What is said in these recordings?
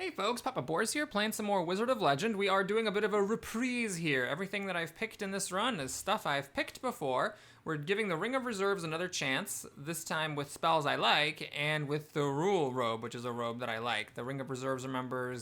Hey folks, Papa Boars here, playing some more Wizard of Legend. We are doing a bit of a reprise here. Everything that I've picked in this run is stuff I've picked before. We're giving the Ring of Reserves another chance, this time with spells I like, and with the Rule Robe, which is a robe that I like. The Ring of Reserves,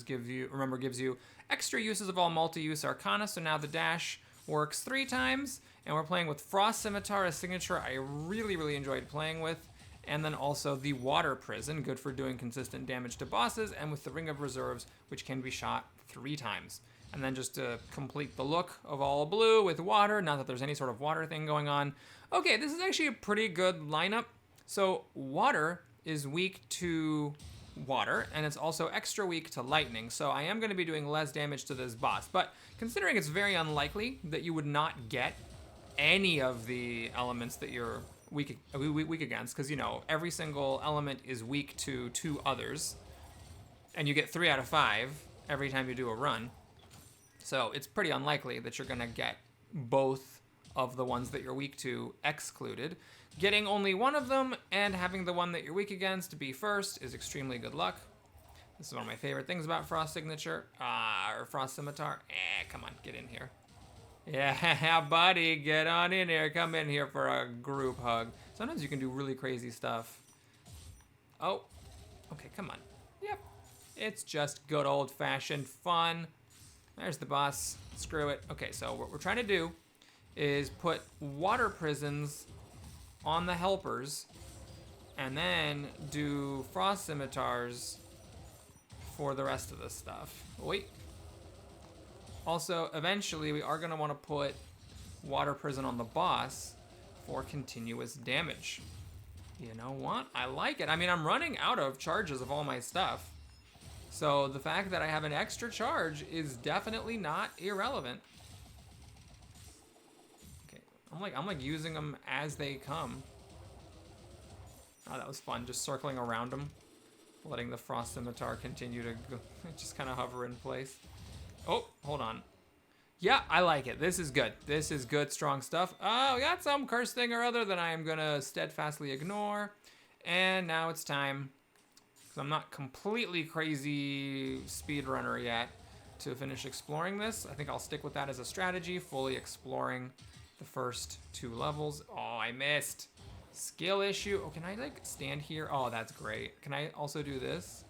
gives you extra uses of all multi-use arcana, so now the dash works 3 times, and we're playing with Frost Scimitar, a signature I really enjoyed playing with. And then also the Water Prison, good for doing consistent damage to bosses, and with the Ring of Reserves, which can be shot 3 times. And then just to complete the look of all blue with water, not that there's any sort of water thing going on. Okay, this is actually a pretty good lineup. So water is weak to water, and it's also extra weak to lightning, so I am going to be doing less damage to this boss. But considering it's very unlikely that you would not get any of the elements that you're weak against, because, you know, every single element is weak to 2 others, and you get 3 out of 5 every time you do a run. So it's pretty unlikely that you're gonna get both of the ones that you're weak to excluded. Getting only one of them and having the one that you're weak against be first is extremely good luck. This is one of my favorite things about Frost Signature, or Frost Scimitar. Come on, get in here. Yeah, buddy, get on in here. Come in here for a group hug. Sometimes you can do really crazy stuff. Oh, okay, come on. Yep, it's just good old-fashioned fun. There's the boss. Screw it. Okay, so what we're trying to do is put water prisons on the helpers and then do frost scimitars for the rest of the stuff. Wait. Also, eventually, we are going to want to put Water Prison on the boss for continuous damage. You know what? I like it. I mean, I'm running out of charges of all my stuff. So the fact that I have an extra charge is definitely not irrelevant. Okay, I'm like using them as they come. Oh, that was fun, just circling around them, letting the Frost Scimitar continue to go, just kind of hover in place. Oh, hold on. Yeah, I like it. This is good. This is good, strong stuff. Oh, we got some curse thing or other that I am going to steadfastly ignore. And now it's time, because I'm not completely crazy speedrunner yet, to finish exploring this. I think I'll stick with that as a strategy, fully exploring the first 2 levels. Oh, I missed. Skill issue. Oh, can I, like, stand here? Oh, that's great. Can I also do this?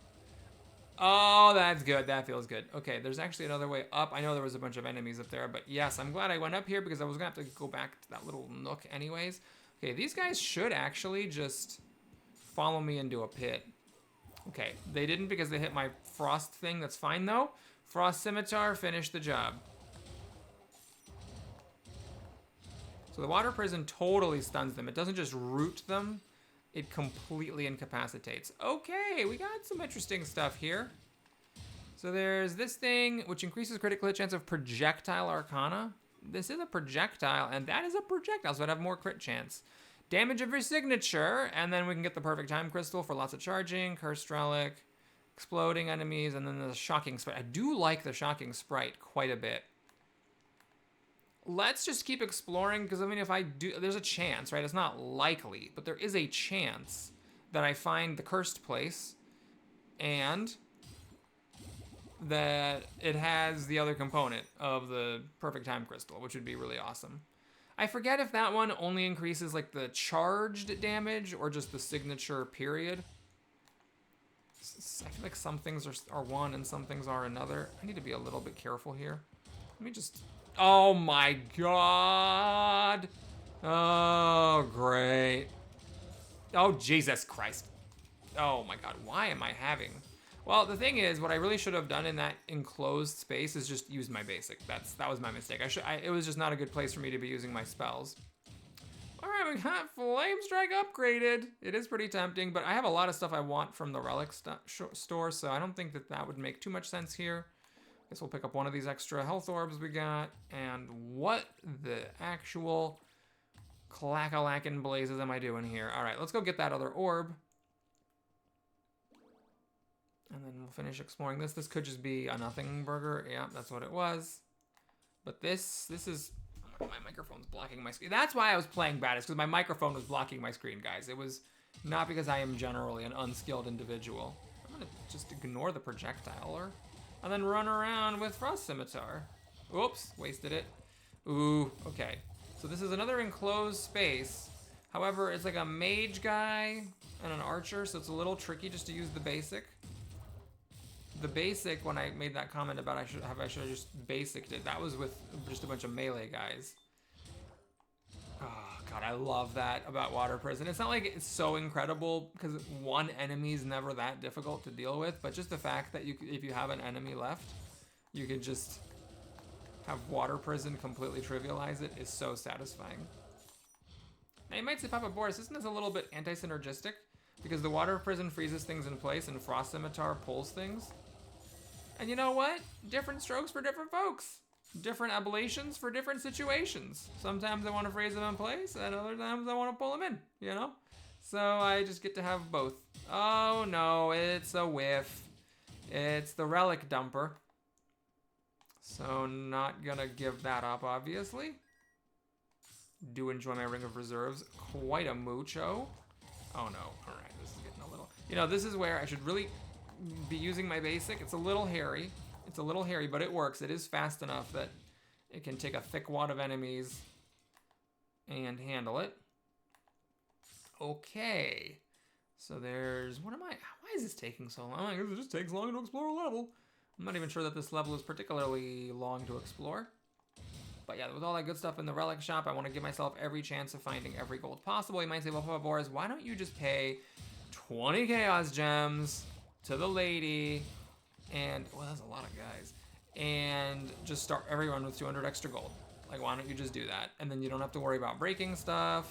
Oh, that's good. That feels good. Okay, there's actually another way up. I know there was a bunch of enemies up there, but yes, I'm glad I went up here because I was going to have to go back to that little nook anyways. Okay, these guys should actually just follow me into a pit. Okay, they didn't because they hit my frost thing. That's fine, though. Frost Scimitar finished the job. So the Water Prison totally stuns them. It doesn't just root them. It completely incapacitates. Okay, we got some interesting stuff here. So there's this thing, which increases critical hit chance of projectile arcana. This is a projectile, and that is a projectile, so I'd have more crit chance. Damage of your signature, and then we can get the perfect time crystal for lots of charging, cursed relic, exploding enemies, and then the shocking sprite. I do like the shocking sprite quite a bit. Let's just keep exploring, because I mean, if I do, there's a chance, right? It's not likely, but there is a chance that I find the cursed place and that it has the other component of the perfect time crystal, which would be really awesome. I forget if that one only increases like the charged damage or just the signature period. I feel like some things are one and some things are another. I need to be a little bit careful here. Let me just... Oh my god! Oh, great. Oh, Jesus Christ. Oh my god, why am I having... Well, the thing is, what I really should have done in that enclosed space is just use my basic. That was my mistake. It was just not a good place for me to be using my spells. Alright, we got Flame Strike upgraded. It is pretty tempting, but I have a lot of stuff I want from the relic store, so I don't think that would make too much sense here. Guess we'll pick up one of these extra health orbs we got. And what the actual clack-a-lackin' blazes am I doing here? All right, let's go get that other orb. And then we'll finish exploring this. This could just be a nothing burger. Yeah, that's what it was. But this is... Oh, my microphone's blocking my screen. That's why I was playing bad. It's because my microphone was blocking my screen, guys. It was not because I am generally an unskilled individual. I'm gonna just ignore the projectile and then run around with Frost Scimitar. Oops, wasted it. Ooh, okay. So this is another enclosed space. However, it's like a mage guy and an archer, so it's a little tricky just to use the basic. The basic, when I made that comment about I should have just basiced it, that was with just a bunch of melee guys. Oh, God, I love that about Water Prison. It's not like it's so incredible because one enemy is never that difficult to deal with, but just the fact that if you have an enemy left, you can just have Water Prison completely trivialize it is so satisfying. Now you might say, Papa Boris, isn't this a little bit anti-synergistic? Because the Water Prison freezes things in place and Frost Scimitar pulls things. And you know what? Different strokes for different folks. Different ablations for different situations. Sometimes I want to freeze them in place, and other times I want to pull them in, you know? So I just get to have both. Oh no, it's a whiff. It's the relic dumper. So not gonna give that up, obviously. Do enjoy my Ring of Reserves. Quite a mucho. Oh no, all right, this is getting a little... You know, this is where I should really be using my basic. It's a little hairy. It's a little hairy, but it works. It is fast enough that it can take a thick wad of enemies and handle it. Okay. So there's... Why is this taking so long? I guess it just takes long to explore a level. I'm not even sure that this level is particularly long to explore. But yeah, with all that good stuff in the relic shop, I want to give myself every chance of finding every gold possible. You might say, well, Papa Boris, why don't you just pay 20 Chaos Gems to the lady and, well, that's a lot of guys, and just start everyone with 200 extra gold. Like, why don't you just do that? And then you don't have to worry about breaking stuff,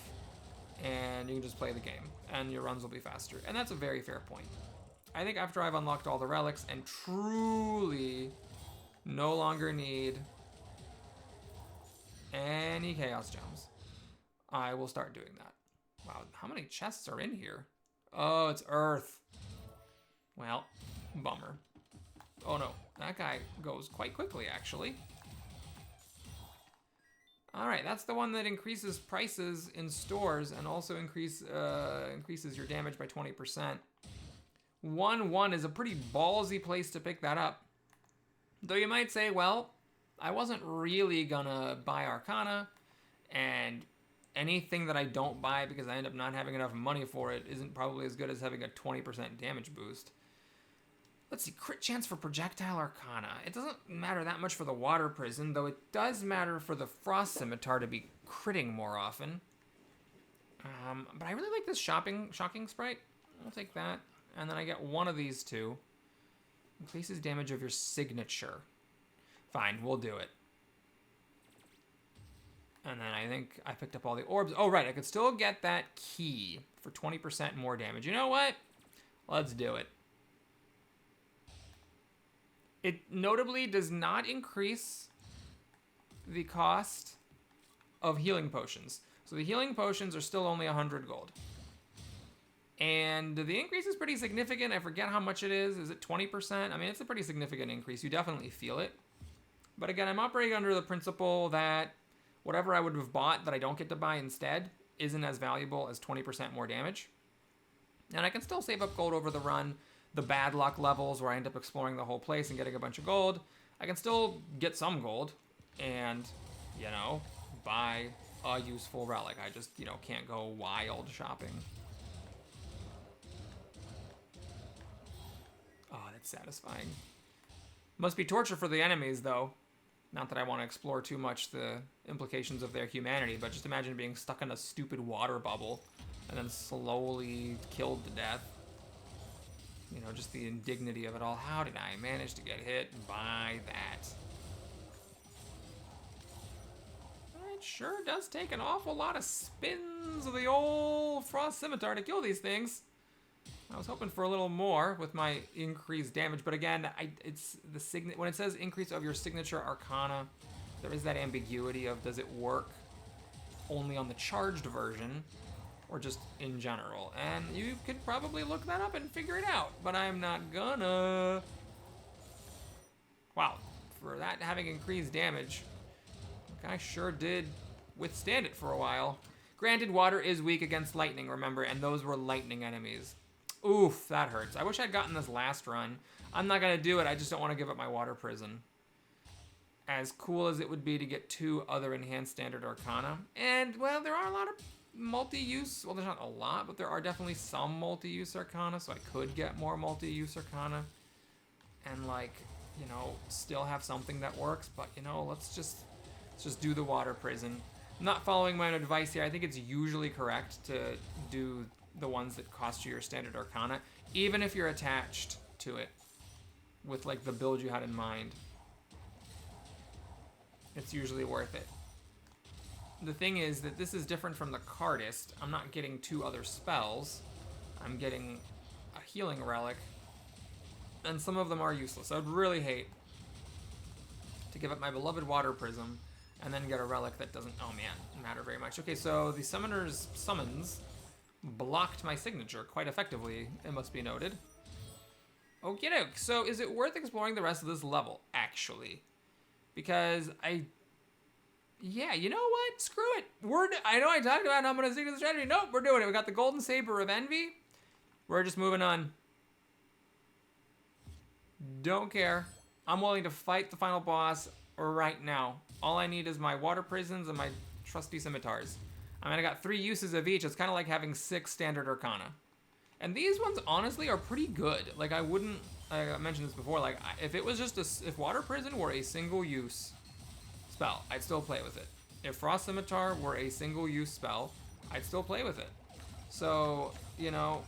and you can just play the game, and your runs will be faster. And that's a very fair point. I think after I've unlocked all the relics and truly no longer need any Chaos Gems, I will start doing that. Wow, how many chests are in here? Oh, it's Earth. Well, bummer. Oh no, that guy goes quite quickly, actually. All right, that's the one that increases prices in stores and also increases your damage by 20%. 1-1 is a pretty ballsy place to pick that up. Though you might say, well, I wasn't really gonna buy Arcana, and anything that I don't buy because I end up not having enough money for it isn't probably as good as having a 20% damage boost. Let's see, crit chance for Projectile Arcana. It doesn't matter that much for the Water Prison, though it does matter for the Frost Scimitar to be critting more often. But I really like this Shocking Sprite. I'll take that. And then I get one of these two. Increases damage of your signature. Fine, we'll do it. And then I think I picked up all the orbs. Oh, right, I could still get that key for 20% more damage. You know what? Let's do it. It notably does not increase the cost of healing potions. So the healing potions are still only 100 gold. And the increase is pretty significant. I forget how much it is. Is it 20%? I mean, it's a pretty significant increase. You definitely feel it. But again, I'm operating under the principle that whatever I would have bought that I don't get to buy instead isn't as valuable as 20% more damage. And I can still save up gold over the run. The bad luck levels where I end up exploring the whole place and getting a bunch of gold, I can still get some gold and, you know, buy a useful relic. I just, you know, can't go wild shopping. Oh, that's satisfying. Must be torture for the enemies, though. Not that I want to explore too much the implications of their humanity, but just imagine being stuck in a stupid water bubble and then slowly killed to death. You know, just the indignity of it all. How did I manage to get hit by that? It sure does take an awful lot of spins of the old Frost Scimitar to kill these things. I was hoping for a little more with my increased damage, but again, it's the when it says increase of your signature Arcana, there is that ambiguity of does it work only on the charged version or just in general? And you could probably look that up and figure it out, but I'm not gonna. Wow, for that having increased damage, the guy sure did withstand it for a while. Granted, water is weak against lightning, remember, and those were lightning enemies. Oof, that hurts. I wish I'd gotten this last run. I'm not gonna do it. I just don't want to give up my water prison. As cool as it would be to get 2 other enhanced standard arcana. And, well, there are a lot of multi-use. Well, there's not a lot, but there are definitely some multi-use arcana, so I could get more multi-use arcana. And, like, you know, still have something that works. But, you know, let's just do the water prison. I'm not following my own advice here. I think it's usually correct to do the ones that cost you your standard arcana, even if you're attached to it with, like, the build you had in mind. It's usually worth it. The thing is that this is different from the Cardist. I'm not getting 2 other spells. I'm getting a healing relic. And some of them are useless. I would really hate to give up my beloved water prism and then get a relic that doesn't, oh man, matter very much. Okay, so the summoner's summons blocked my signature quite effectively, it must be noted. Okie doke, so is it worth exploring the rest of this level, actually? Because yeah, you know what? Screw it. I know I talked about I'm going to stick to the strategy. Nope, we're doing it. We got the Golden Saber of Envy. We're just moving on. Don't care. I'm willing to fight the final boss right now. All I need is my water prisons and my trusty scimitars. I mean, I got 3 uses of each. It's kind of like having 6 standard arcana. And these ones, honestly, are pretty good. Like, I mentioned this before, like, if it was just if Water Prison were a single-use spell, I'd still play with it. If Frost Scimitar were a single-use spell, I'd still play with it. So, you know,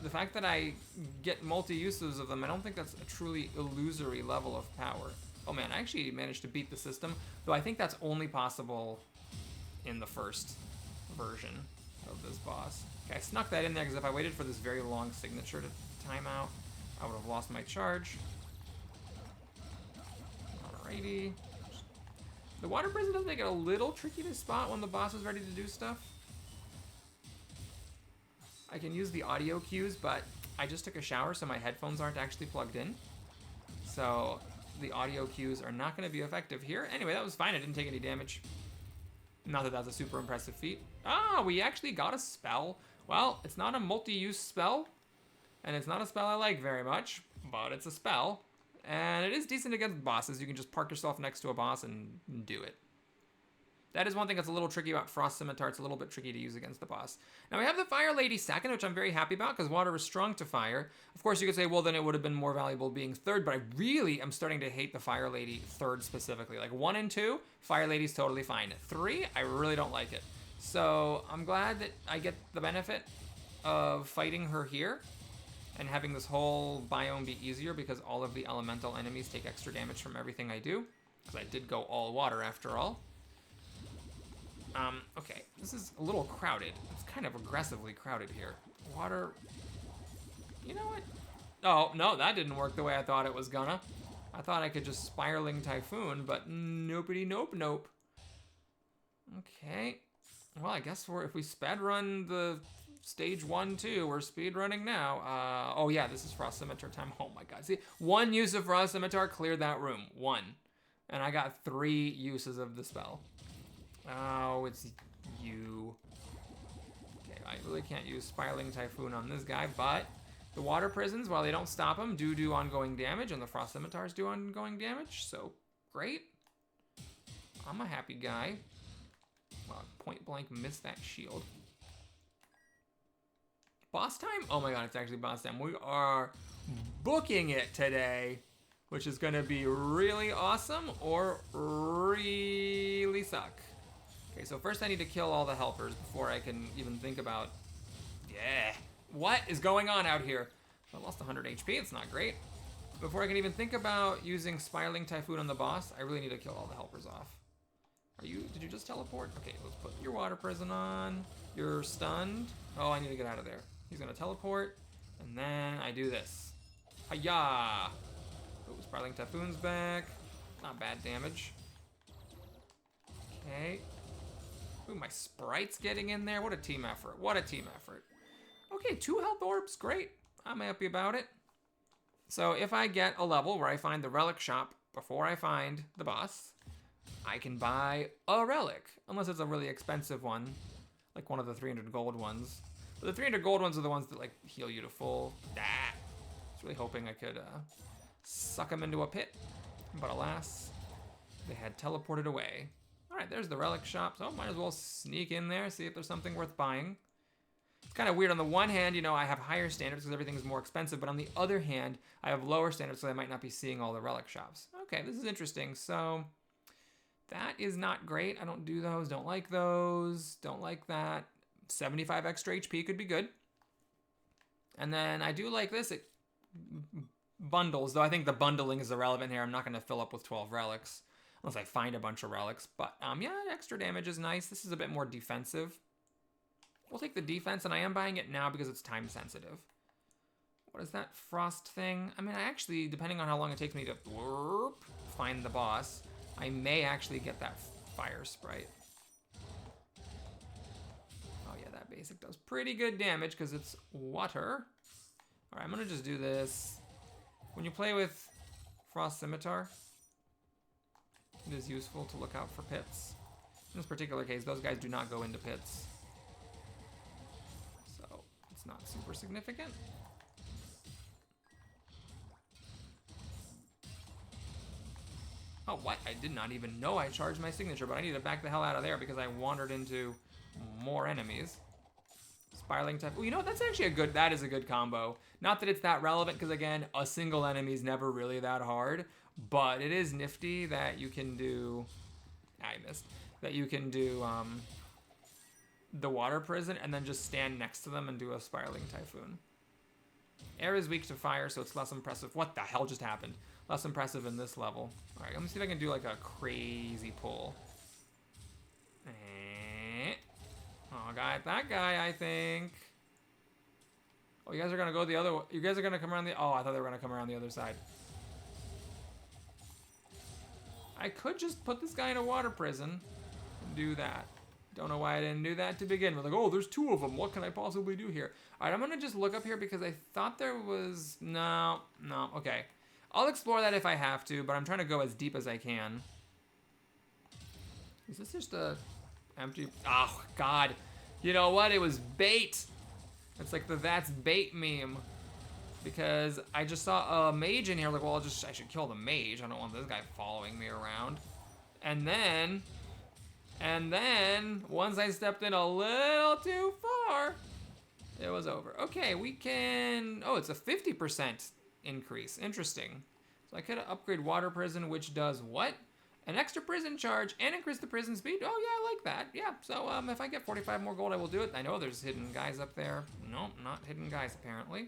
the fact that I get multi-uses of them, I don't think that's a truly illusory level of power. Oh man, I actually managed to beat the system, though I think that's only possible in the first version of this boss. Okay, I snuck that in there because if I waited for this very long signature to time out, I would have lost my charge. Alrighty. The water prison does make it a little tricky to spot when the boss is ready to do stuff. I can use the audio cues, but I just took a shower, so my headphones aren't actually plugged in. So the audio cues are not going to be effective here. Anyway, that was fine. I didn't take any damage. Not that that's a super impressive feat. Ah, we actually got a spell. Well, it's not a multi-use spell, and it's not a spell I like very much, but it's a spell. And it is decent against bosses. You can just park yourself next to a boss and do it. That is one thing that's a little tricky about Frost Scimitar. It's a little bit tricky to use against the boss. Now we have the Fire Lady second, which I'm very happy about because water is strong to fire. Of course, you could say, well, then it would have been more valuable being third, but I really am starting to hate the Fire Lady third specifically. Like 1 and 2, Fire Lady's totally fine. 3, I really don't like it. So I'm glad that I get the benefit of fighting her here and having this whole biome be easier because all of the elemental enemies take extra damage from everything I do. Because I did go all water after all. Okay, this is a little crowded. It's kind of aggressively crowded here. Water, you know what? Oh, no, that didn't work the way I thought it was gonna. I thought I could just Spiraling Typhoon, but nopey nope nope. Okay, well, I guess if we sped run the stage 1, 2, we're speed running now. Oh yeah, this is Frost Scimitar time. Oh my god, see, 1 use of Frost Scimitar cleared that room, 1. And I got 3 uses of the spell. Oh, it's you. Okay, I really can't use Spiraling Typhoon on this guy, but the water prisons, while they don't stop him, do ongoing damage, and the Frost Scimitars do ongoing damage, so great. I'm a happy guy. Wow, point blank missed that shield. Boss time? Oh my god, it's actually boss time. We are booking it today, which is gonna be really awesome or really suck. Okay, so first I need to kill all the helpers before I can even think about... Yeah. What is going on out here? I lost 100 HP, it's not great. Before I can even think about using Spiraling Typhoon on the boss, I really need to kill all the helpers off. Did you just teleport? Okay, let's put your water prison on. You're stunned. Oh, I need to get out of there. He's gonna teleport, and then I do this. Hiya! Oh, Spiraling Typhoon's back. Not bad damage. Okay. Ooh, my sprite's getting in there. What a team effort. What a team effort. Okay, 2 health orbs. Great. I'm happy about it. So if I get a level where I find the relic shop before I find the boss, I can buy a relic. Unless it's a really expensive one, like one of the 300 gold ones. But the 300 gold ones are the ones that like heal you to full. Ah, I was really hoping I could suck them into a pit, but alas, they had teleported away. All right, there's the relic shop, so might as well sneak in there, see if there's something worth buying. It's kind of weird. On the one hand, you know, I have higher standards because everything's more expensive, but on the other hand, I have lower standards, so I might not be seeing all the relic shops. Okay, this is interesting. So that is not great. I don't do those, don't like those, don't like that. 75 extra HP could be good. And then I do like this. It bundles, though I think the bundling is irrelevant here. I'm not going to fill up with 12 relics unless I find a bunch of relics. But yeah, extra damage is nice. This is a bit more defensive. We'll take the defense, and I am buying it now because it's time sensitive. What is that frost thing? I mean, I actually, depending on how long it takes me to find the boss, I may actually get that fire sprite. Oh yeah, that basic does pretty good damage because it's water. All right, I'm gonna just do this. When you play with Frost Scimitar, it is useful to look out for pits. In this particular case, those guys do not go into pits. So it's not super significant. Oh, what? I did not even know I charged my signature, but I need to back the hell out of there because I wandered into more enemies. Spiraling type. Well, you know what? That's actually that is a good combo. Not that it's that relevant because, again, a single enemy is never really that hard, but it is nifty that you can do... I missed. That you can do the water prison and then just stand next to them and do a spiraling typhoon. Air is weak to fire, so it's less impressive. What the hell just happened? Less impressive in this level. All right, let me see if I can do like a crazy pull. Oh, got that guy, I think. Oh, you guys are gonna go the other way. You guys are gonna come around the... Oh, I thought they were gonna come around the other side. I could just put this guy in a water prison and do that. Don't know why I didn't do that to begin with. Like, oh, there's two of them. What can I possibly do here? All right, I'm gonna just look up here because I thought there was... No, okay. I'll explore that if I have to, but I'm trying to go as deep as I can. Is this just a empty... Oh, God. You know what? It was bait. It's like the "that's bait" meme. Because I just saw a mage in here. Like, well, I should kill the mage. I don't want this guy following me around. And then, once I stepped in a little too far, it was over. Okay, we can... Oh, it's a 50% increase. Interesting. So I could upgrade Water Prison, which does what? An extra prison charge and increase the prison speed. Oh, yeah, I like that. Yeah, so if I get 45 more gold, I will do it. I know there's hidden guys up there. Nope, not hidden guys, apparently.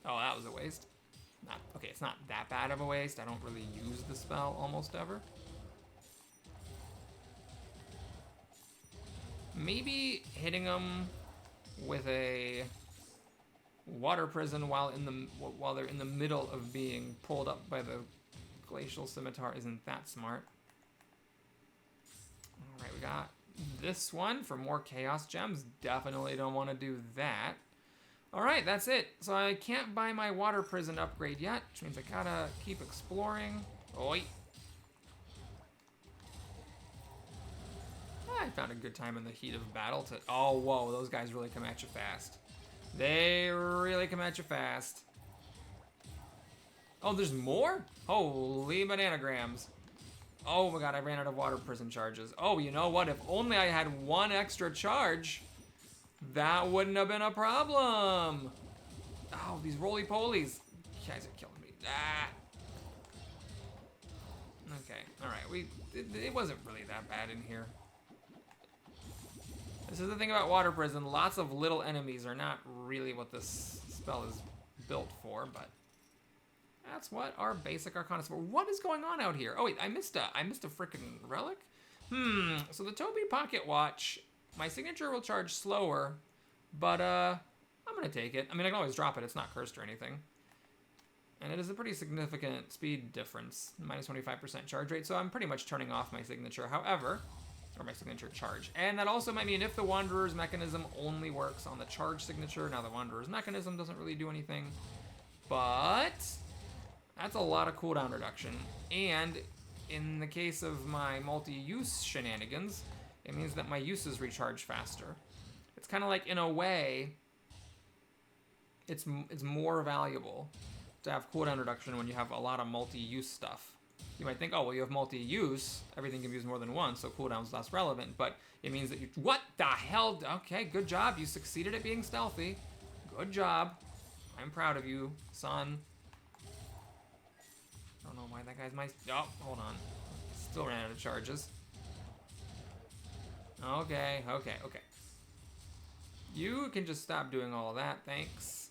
Oh, that was a waste. Okay, it's not that bad of a waste. I don't really use the spell almost ever. Maybe hitting them with a water prison while they're in the middle of being pulled up by the glacial scimitar isn't that smart. All right, we got this one for more chaos gems. Definitely don't want to do that. All right, that's it. So I can't buy my water prison upgrade yet, which means I gotta keep exploring. Oi. I found a good time in the heat of battle to... Oh, whoa, those guys really come at you fast. They really come at you fast. Oh, there's more? Holy bananagrams. Oh my God, I ran out of water prison charges. Oh, you know what? If only I had one extra charge, that wouldn't have been a problem. Oh, these roly-polies. You guys are killing me. Ah. Okay, all right. It wasn't really that bad in here. This is the thing about water prison. Lots of little enemies are not really what this spell is built for, but that's what our basic Arcana is for. What is going on out here? Oh wait, I missed a freaking relic. So the Toby Pocket Watch, my signature will charge slower, but I'm gonna take it. I mean, I can always drop it. It's not cursed or anything. And it is a pretty significant speed difference, minus 25% charge rate, so I'm pretty much turning off my signature. However, or my signature charge. And that also might mean if the Wanderer's mechanism only works on the charge signature. Now the Wanderer's mechanism doesn't really do anything, but that's a lot of cooldown reduction. And in the case of my multi-use shenanigans, it means that my uses recharge faster. It's kind of like, in a way, it's more valuable to have cooldown reduction when you have a lot of multi-use stuff. You might think, oh, well, you have multi-use, everything can be used more than once, so cooldown's less relevant, but it means that you, what the hell? Okay, good job, you succeeded at being stealthy. Good job. I'm proud of you, son. I don't know why that guy's my, oh, hold on. Still ran out of charges. Okay. You can just stop doing all of that, thanks.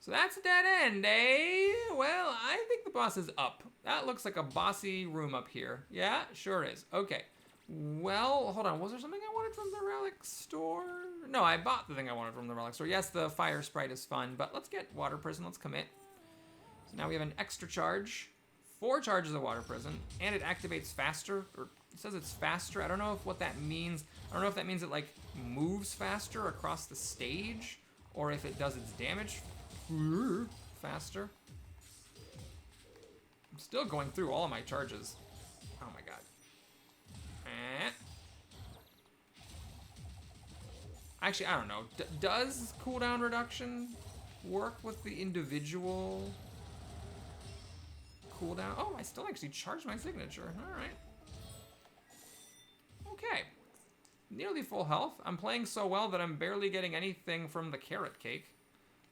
So that's a dead end, eh? Well, I think the boss is up. That looks like a bossy room up here. Yeah, sure is. Okay. Well, hold on. Was there something I wanted from the relic store? No, I bought the thing I wanted from the relic store. Yes, the fire sprite is fun, but let's get water prison. Let's commit. So now we have an extra charge. 4 charges of water prison, and it activates faster, or it says it's faster. I don't know what that means. I don't know if that means it like moves faster across the stage, or if it does its damage faster. I'm still going through all of my charges. Oh my god. Actually, I don't know. Does cooldown reduction work with the individual cooldown? Oh, I still actually charged my signature. All right. Okay. Nearly full health. I'm playing so well that I'm barely getting anything from the carrot cake.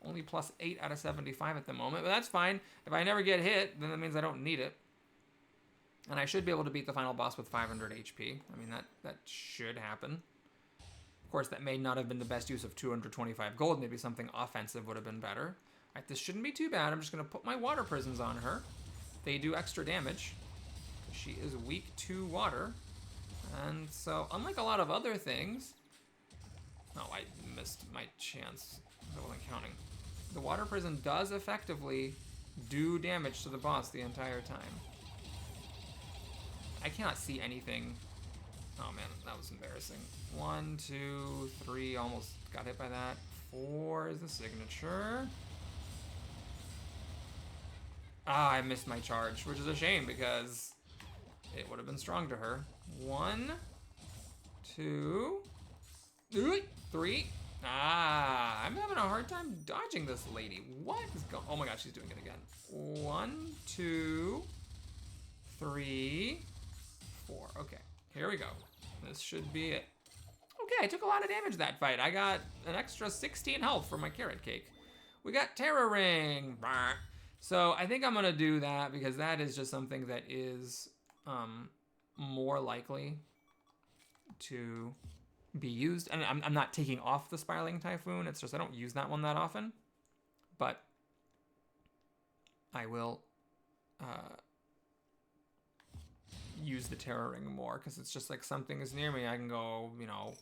Only plus 8 out of 75 at the moment, but that's fine. If I never get hit, then that means I don't need it. And I should be able to beat the final boss with 500 HP. I mean, that should happen. Of course, that may not have been the best use of 225 gold. Maybe something offensive would have been better. All right, this shouldn't be too bad. I'm just going to put my water prisons on her. They do extra damage. She is weak to water. And so, unlike a lot of other things... Oh, I missed my chance. I wasn't counting. The water prison does effectively do damage to the boss the entire time. I cannot see anything. Oh man, that was embarrassing. 1, 2, 3, almost got hit by that. 4 is the signature. Ah, I missed my charge, which is a shame because it would have been strong to her. 1, 2, 3. Ah, I'm having a hard time dodging this lady. What is going on? Oh my god, she's doing it again. 1, 2, 3, 4. Okay, here we go. This should be it. Okay, I took a lot of damage that fight. I got an extra 16 health from my carrot cake. We got Terror Ring. So I think I'm gonna do that because that is just something that is more likely to be used. And I'm not taking off the Spiraling Typhoon. It's just I don't use that one that often. But I will use the Terror Ring more because it's just like something is near me. I can go, you know,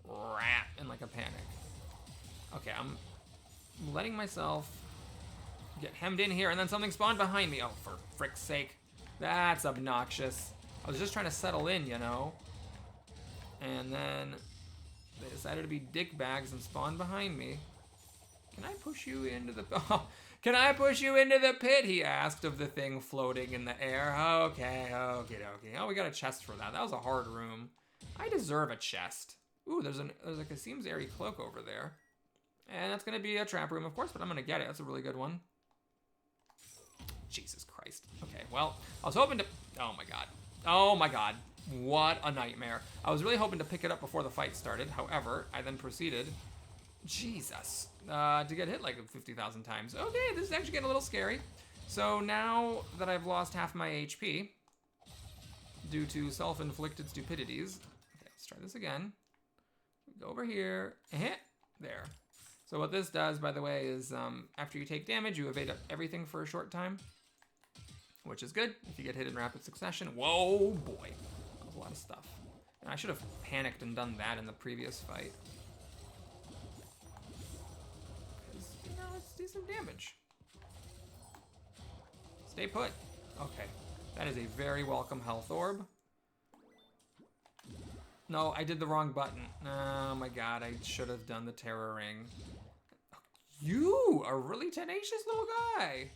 rat in like a panic. Okay, I'm letting myself get hemmed in here and then something spawned behind me. Oh, for frick's sake. That's obnoxious. I was just trying to settle in, you know. And then they decided to be dickbags and spawned behind me. Can I push you into the... Oh, can I push you into the pit? He asked of the thing floating in the air. Okay, okie dokie. Oh, we got a chest for that. That was a hard room. I deserve a chest. Ooh, there's like a Seems Airy cloak over there. And that's gonna be a trap room, of course, but I'm gonna get it. That's a really good one. Jesus Christ. Okay, well, I was hoping to... Oh my god. Oh my god. What a nightmare. I was really hoping to pick it up before the fight started. However, I then proceeded... Jesus. To get hit like 50,000 times. Okay, this is actually getting a little scary. So now that I've lost half my HP due to self-inflicted stupidities. Okay, let's try this again. Go over here. There. So what this does, by the way, is after you take damage, you evade everything for a short time, which is good if you get hit in rapid succession. Whoa, boy. That was a lot of stuff. And I should have panicked and done that in the previous fight. Because, you know, it's decent damage. Stay put. Okay. That is a very welcome health orb. No, I did the wrong button. Oh my god, I should have done the Terror Ring. You are a really tenacious little guy.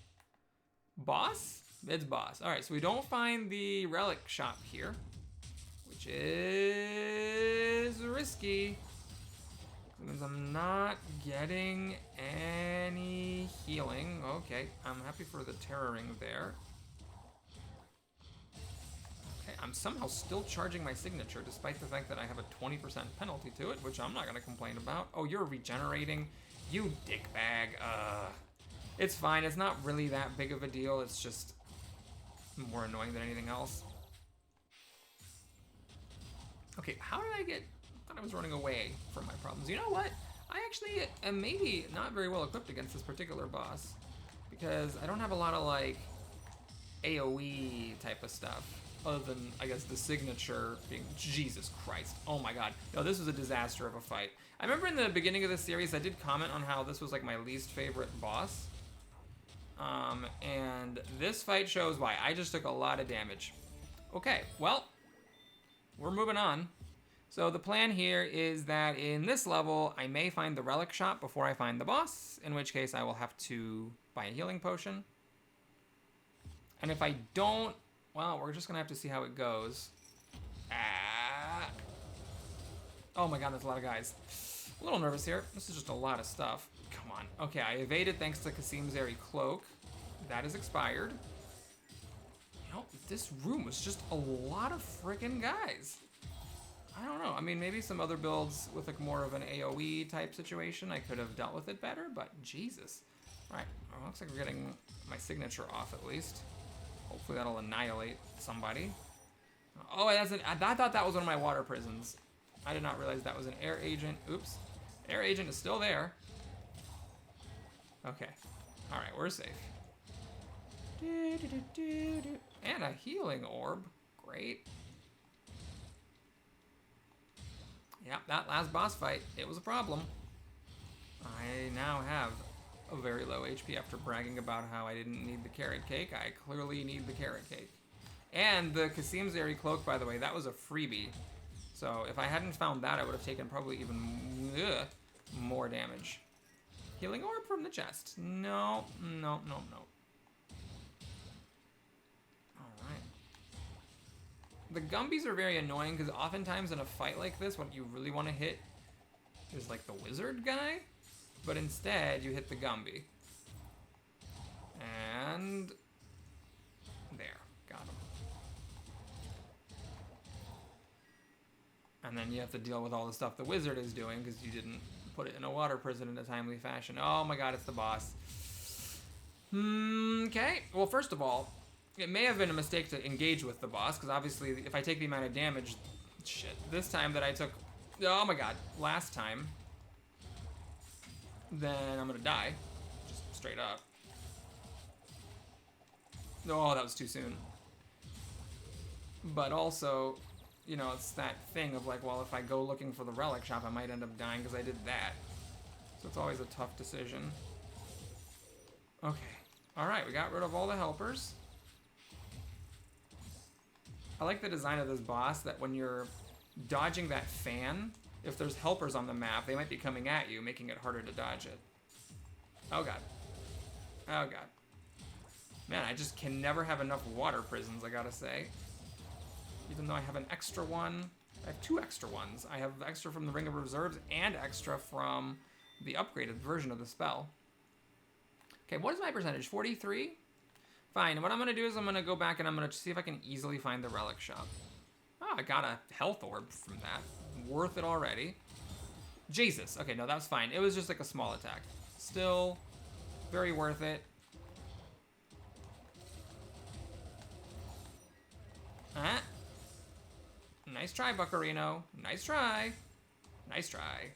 Boss? It's boss. All right, so we don't find the relic shop here, which is risky. means I'm not getting any healing. Okay, I'm happy for the Terror Ring there. Okay, I'm somehow still charging my signature despite the fact that I have a 20% penalty to it, which I'm not going to complain about. Oh, you're regenerating? You dickbag. It's fine. It's not really that big of a deal. It's just more annoying than anything else. Okay, how did I get... I thought I was running away from my problems. You know what? I actually am maybe not very well equipped against this particular boss because I don't have a lot of, like, AoE type of stuff other than, I guess, the signature being... Jesus Christ. Oh my god. No, this was a disaster of a fight. I remember in the beginning of the series, I did comment on how this was, like, my least favorite boss. And this fight shows why. I just took a lot of damage. Okay, well... we're moving on. So the plan here is that in this level, I may find the relic shop before I find the boss, in which case I will have to buy a healing potion. And if I don't, well, we're just gonna have to see how it goes. Ah. Oh my god, there's a lot of guys. A little nervous here. This is just a lot of stuff. Come on. Okay, I evaded thanks to Kasim's Airy Cloak. That is expired. You know, this room was just a lot of friggin' guys. I don't know. I mean, maybe some other builds with like more of an AoE type situation, I could have dealt with it better, but Jesus. All right, well, looks like we're getting my signature off at least. Hopefully that'll annihilate somebody. Oh, I thought that was one of my water prisons. I did not realize that was an air agent. Oops. Air agent is still there. Okay. All right, we're safe. And a healing orb. Great. Yeah, that last boss fight, it was a problem. I now have a very low HP after bragging about how I didn't need the carrot cake. I clearly need the carrot cake. And the Kasim's Airy Cloak, by the way, that was a freebie. So if I hadn't found that, I would have taken probably even more damage. Healing orb from the chest. No, no, no, no. The Gumbies are very annoying because oftentimes in a fight like this, what you really want to hit is like the wizard guy, but instead you hit the Gumby. And there, got him. And then you have to deal with all the stuff the wizard is doing because you didn't put it in a water prison in a timely fashion. Oh my god, it's the boss. Okay, well first of all, it may have been a mistake to engage with the boss, because obviously if I take the amount of damage, shit, this time that I took, oh my god, last time, then I'm gonna die, just straight up. Oh, that was too soon. But also, you know, it's that thing of like, well, if I go looking for the relic shop, I might end up dying because I did that. So it's always a tough decision. Okay, all right, we got rid of all the helpers. I like the design of this boss, that when you're dodging that fan, if there's helpers on the map, they might be coming at you, making it harder to dodge it. Oh god. Oh god. Man, I just can never have enough water prisons, I gotta say. Even though I have an extra one. I have 2 extra ones. I have extra from the Ring of Reserves and extra from the upgraded version of the spell. Okay, what is my percentage? 43? Fine, what I'm gonna do is I'm gonna go back and I'm gonna see if I can easily find the relic shop. Oh, I got a health orb from that. Worth it already. Jesus, okay, no, that's fine. It was just like a small attack. Still, very worth it. Nice try, Buccarino. Nice try. Nice try.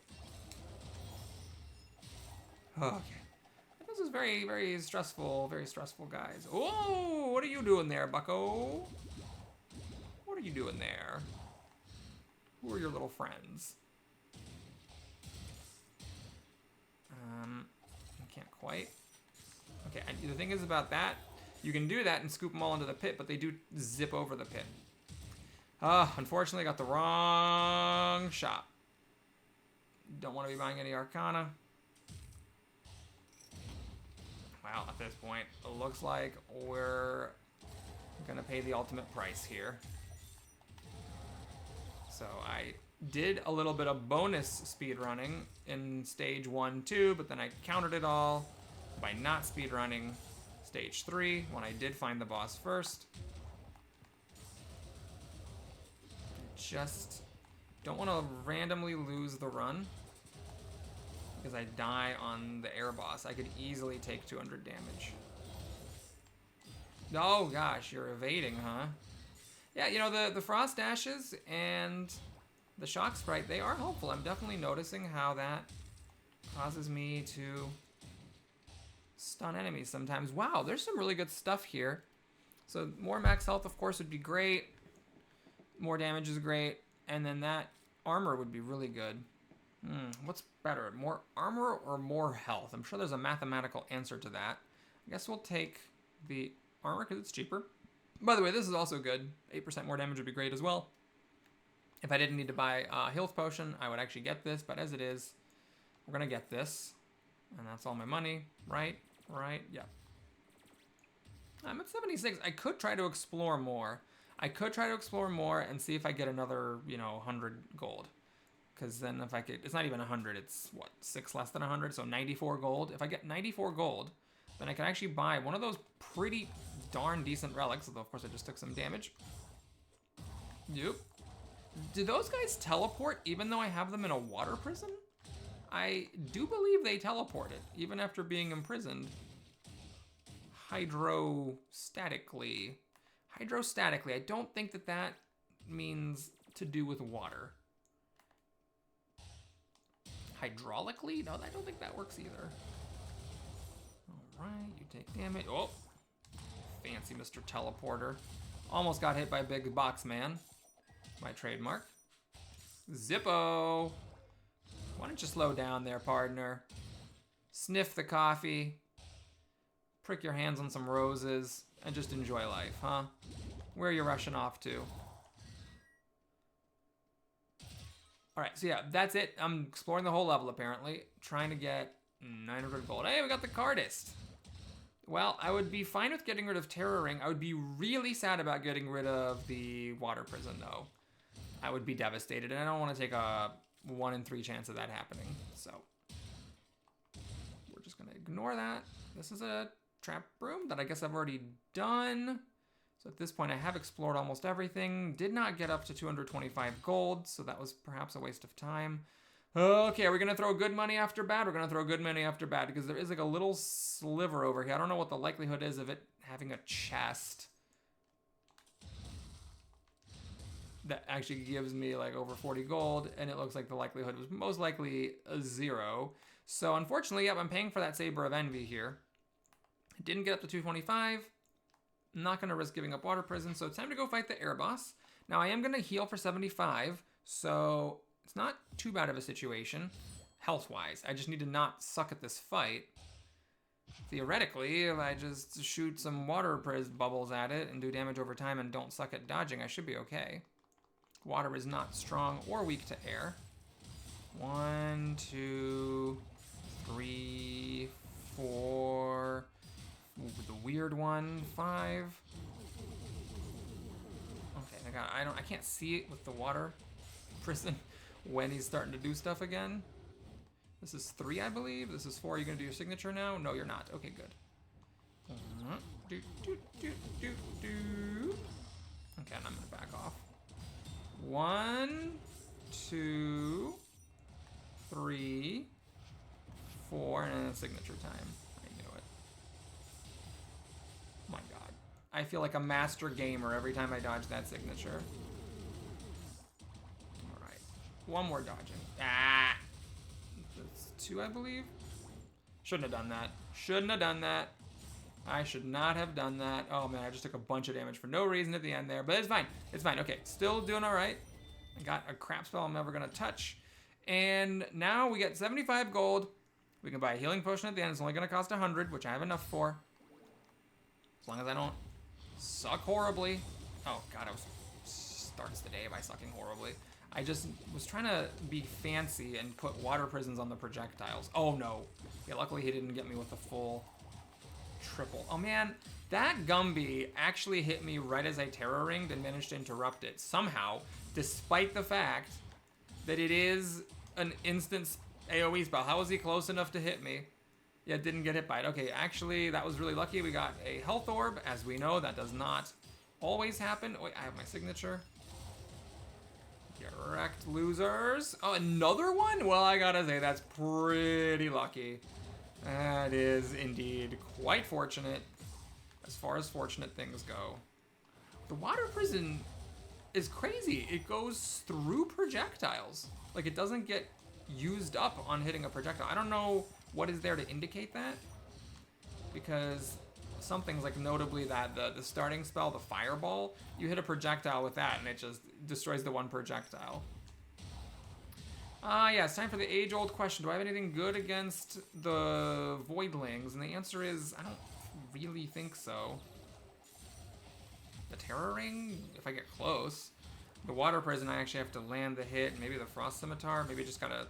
Okay. This is very, very stressful, guys. Oh, what are you doing there, Bucko? What are you doing there? Who are your little friends? I can't quite. Okay, and the thing is about that, you can do that and scoop them all into the pit, but they do zip over the pit. Unfortunately, I got the wrong shop. Don't want to be buying any Arcana. Well, at this point, it looks like we're gonna pay the ultimate price here. So I did a little bit of bonus speed running in stage 1, 2, but then I countered it all by not speed running stage 3 when I did find the boss first. Just don't want to randomly lose the run because I die on the air boss. I could easily take 200 damage. Oh gosh, you're evading, huh? Yeah, you know, the frost dashes and the shock sprite, they are helpful. I'm definitely noticing how that causes me to stun enemies sometimes. Wow, there's some really good stuff here. So more max health, of course, would be great. More damage is great. And then that armor would be really good. What's better, more armor or more health? I'm sure there's a mathematical answer to that. I guess we'll take the armor because it's cheaper. By the way, this is also good. 8% more damage would be great as well. If I didn't need to buy a health potion, I would actually get this. But as it is, we're going to get this. And that's all my money. Right? Yeah. I'm at 76. I could try to explore more. And see if I get another, 100 gold. Because then if I could, it's not even 100, it's what, 6 less than 100, so 94 gold. If I get 94 gold, then I can actually buy one of those pretty darn decent relics, although of course I just took some damage. Yep. Do those guys teleport even though I have them in a water prison? I do believe they teleported, even after being imprisoned. Hydrostatically. I don't think that means to do with water. Hydraulically? No, I don't think that works either. All right, you take damage. Oh, fancy Mr. Teleporter. Almost got hit by Big Box Man. My trademark. Zippo. Why don't you slow down there, partner? Sniff the coffee. Prick your hands on some roses. And just enjoy life, huh? Where are you rushing off to? Alright, so yeah, that's it. I'm exploring the whole level, apparently. Trying to get 900 gold. Hey, we got the Cardist. Well, I would be fine with getting rid of Terror Ring. I would be really sad about getting rid of the water prison, though. I would be devastated, and I don't want to take a 1 in 3 chance of that happening. So, we're just going to ignore that. This is a trap room that I guess I've already done. So at this point, I have explored almost everything. Did not get up to 225 gold, so that was perhaps a waste of time. Okay, are we going to throw good money after bad? We're going to throw good money after bad because there is like a little sliver over here. I don't know what the likelihood is of it having a chest that actually gives me like over 40 gold, and it looks like the likelihood was most likely a 0. So unfortunately, yep, I'm paying for that Saber of Envy here. I didn't get up to 225. I'm not going to risk giving up Water Prison, so it's time to go fight the air boss. Now, I am going to heal for 75, so it's not too bad of a situation, health-wise. I just need to not suck at this fight. Theoretically, if I just shoot some Water Prison bubbles at it and do damage over time and don't suck at dodging, I should be okay. Water is not strong or weak to air. 1, 2, 3, 4... the weird one, 5. Okay, I can't see it with the water prison when he's starting to do stuff again. This is 3, I believe. This is 4. Are you gonna do your signature now? No, you're not. Okay, good. Okay, and I'm gonna back off. 1, 2, 3, 4, and then signature time. My god. I feel like a master gamer every time I dodge that signature. Alright. One more dodging. Ah! That's 2, I believe. Shouldn't have done that. I should not have done that. Oh man, I just took a bunch of damage for no reason at the end there. But it's fine. It's fine. Okay, still doing alright. I got a crap spell I'm never going to touch. And now we get 75 gold. We can buy a healing potion at the end. It's only going to cost 100, which I have enough for. As long as I don't suck horribly. Oh god, starts the day by sucking horribly. I just was trying to be fancy and put water prisons on the projectiles. Oh no. Yeah, luckily he didn't get me with a full triple. Oh man, that Gumby actually hit me right as I Terror Ringed and managed to interrupt it. Somehow, despite the fact that it is an instant AoE spell. How was he close enough to hit me? Yeah, didn't get hit by it. Okay, actually, that was really lucky. We got a health orb. As we know, that does not always happen. Wait, I have my signature. Get wrecked, losers. Oh, another one? Well, I gotta say, that's pretty lucky. That is indeed quite fortunate, as far as fortunate things go. The water prison is crazy. It goes through projectiles. Like, it doesn't get used up on hitting a projectile. I don't know what is there to indicate that, because some things, like notably that the starting spell, the fireball, you hit a projectile with that and it just destroys the one projectile. Yeah, it's time for the age-old question. Do I have anything good against the Voidlings? And the answer is, I don't really think so. The Terror Ring, if I get close. The Water Prison, I actually have to land the hit. Maybe the Frost Scimitar. Maybe just gotta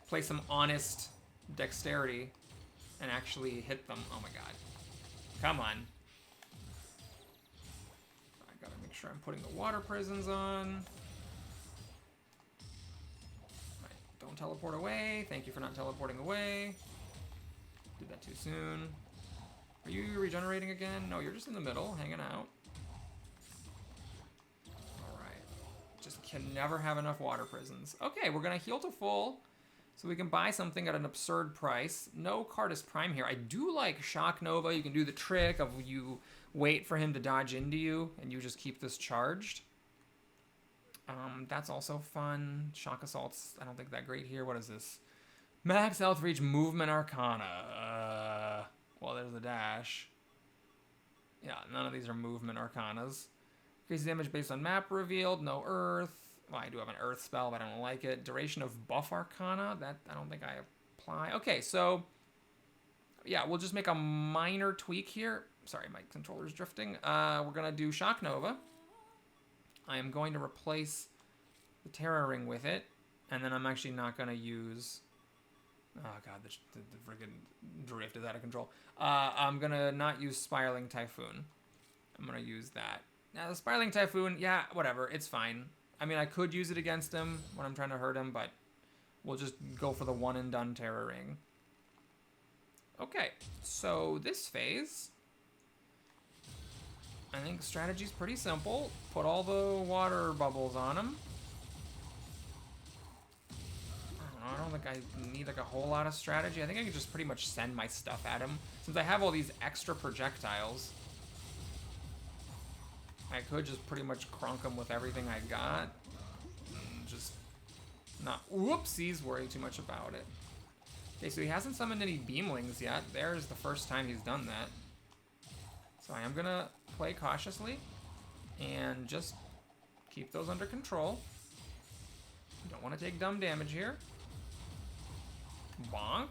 play some honest dexterity and actually hit them. Oh my god. Come on. I gotta make sure I'm putting the Water Prisons on. Alright, don't teleport away. Thank you for not teleporting away. Did that too soon. Are you regenerating again? No, you're just in the middle, hanging out. Just can never have enough Water Prisons. Okay, we're gonna heal to full, so we can buy something at an absurd price. No Cardus Prime here. I do like Shock Nova. You can do the trick of you wait for him to dodge into you, and you just keep this charged. That's also fun. Shock Assault's, I don't think that great here. What is this? Max Health Reach Movement Arcana. Well, there's a dash. Yeah, none of these are Movement Arcanas. Increase damage based on map revealed. No earth. Well, I do have an earth spell, but I don't like it. Duration of buff arcana. That I don't think I apply. Okay, so yeah, we'll just make a minor tweak here. Sorry, my controller's drifting. We're gonna do Shock Nova. I am going to replace the Terror Ring with it, and then I'm actually not gonna use. Oh god, the friggin' drift is out of control. I'm gonna not use Spiraling Typhoon. I'm gonna use that. Now, the Spiraling Typhoon, yeah, whatever, it's fine. I mean, I could use it against him when I'm trying to hurt him, but we'll just go for the one-and-done Terror Ring. Okay, so this phase, I think strategy's pretty simple. Put all the water bubbles on him. I don't think I need like a whole lot of strategy. I think I can just pretty much send my stuff at him. Since I have all these extra projectiles, I could just pretty much crunk him with everything I got. And just not, whoopsies, worry too much about it. Okay, so he hasn't summoned any Beamlings yet. There's the first time he's done that. So I am gonna play cautiously and just keep those under control. Don't want to take dumb damage here. Bonk.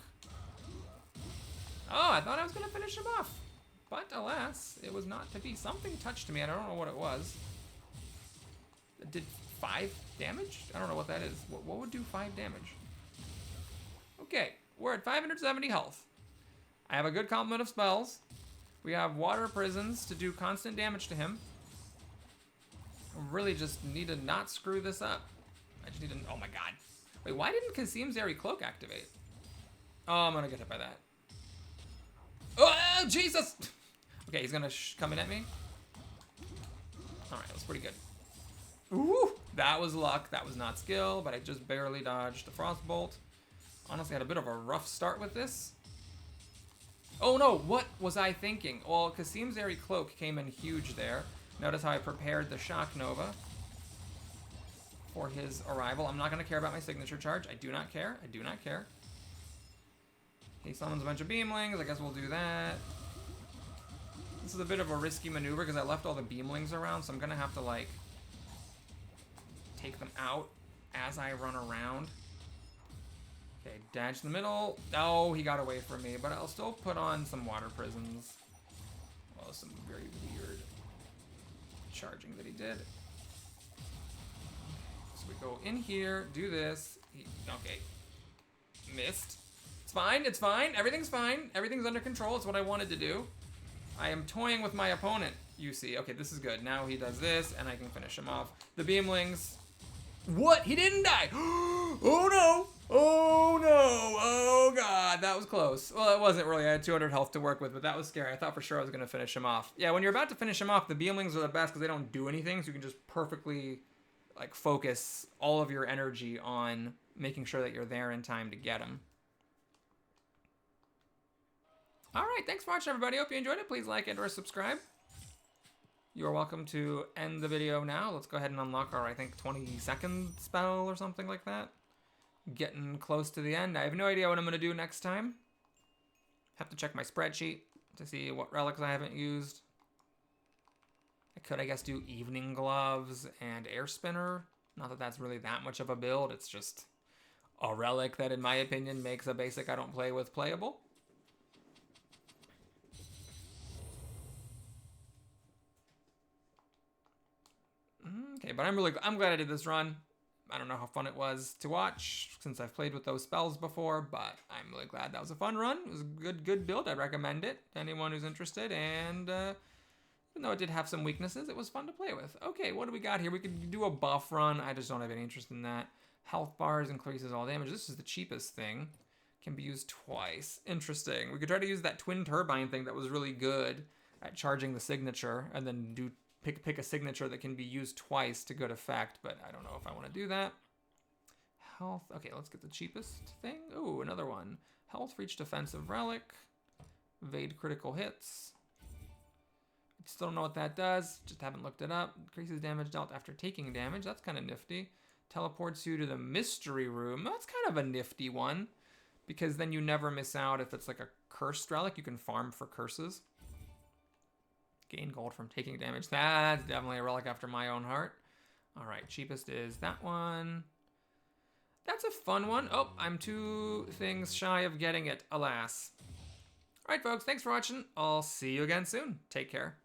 Oh, I thought I was gonna finish him off. But alas, it was not to be. Something touched me, and I don't know what it was. It did 5 damage? I don't know what that is. What would do 5 damage? Okay, we're at 570 health. I have a good complement of spells. We have Water Prisons to do constant damage to him. I really just need to not screw this up. I just need to, oh my god. Wait, why didn't Kasim's Airy Cloak activate? Oh, I'm gonna get hit by that. Oh, Jesus! Okay, he's gonna come in at me. Alright, that was pretty good. Ooh, that was luck. That was not skill, but I just barely dodged the Frostbolt. Honestly, I had a bit of a rough start with this. Oh no, what was I thinking? Well, Kasim's Airy Cloak came in huge there. Notice how I prepared the Shock Nova for his arrival. I'm not gonna care about my signature charge. I do not care. I do not care. He summons a bunch of Beamlings. I guess we'll do that. This is a bit of a risky maneuver because I left all the Beamlings around, so I'm gonna have to like take them out as I run around. Okay, dash in the middle. Oh, he got away from me, but I'll still put on some Water Prisons. Oh, some very weird charging that he did. So we go in here, do this. Okay, missed. It's fine, it's fine. Everything's fine. Everything's under control. It's what I wanted to do. I am toying with my opponent, you see. Okay, this is good. Now he does this, and I can finish him off. The Beamlings, What? He didn't die. Oh no. Oh no. Oh god. That was close. Well, it wasn't really. I had 200 health to work with, but that was scary. I thought for sure I was going to finish him off. Yeah, when you're about to finish him off, the Beamlings are the best because they don't do anything. So you can just perfectly like focus all of your energy on making sure that you're there in time to get him. All right. Thanks for watching, everybody. Hope you enjoyed it. Please like it or subscribe. You're welcome to end the video now. Let's go ahead and unlock our, I think, 20-second spell or something like that. Getting close to the end. I have no idea what I'm going to do next time. Have to check my spreadsheet to see what relics I haven't used. I could, I guess, do Evening Gloves and Air Spinner. Not that that's really that much of a build. It's just a relic that, in my opinion, makes a basic I don't play with playable. Okay, but I'm glad I did this run. I don't know how fun it was to watch since I've played with those spells before, but I'm really glad that was a fun run. It was a good build. I'd recommend it to anyone who's interested. And even though it did have some weaknesses, it was fun to play with. Okay, what do we got here? We could do a buff run. I just don't have any interest in that. Health bars increases all damage. This is the cheapest thing. Can be used twice. Interesting. We could try to use that twin turbine thing that was really good at charging the signature and then do pick a signature that can be used twice to good effect, but I don't know if I want to do that. Health. Okay, let's get the cheapest thing. Ooh, another one. Health for each defensive relic. Evade critical hits. Still don't know what that does. Just haven't looked it up. Increases damage dealt after taking damage. That's kind of nifty. Teleports you to the mystery room. That's kind of a nifty one, because then you never miss out if it's like a cursed relic. You can farm for curses. Gain gold from taking damage. That's definitely a relic after my own heart. All right, cheapest is that one. That's a fun one. Oh, I'm 2 things shy of getting it, alas. All right, folks, thanks for watching. I'll see you again soon. Take care.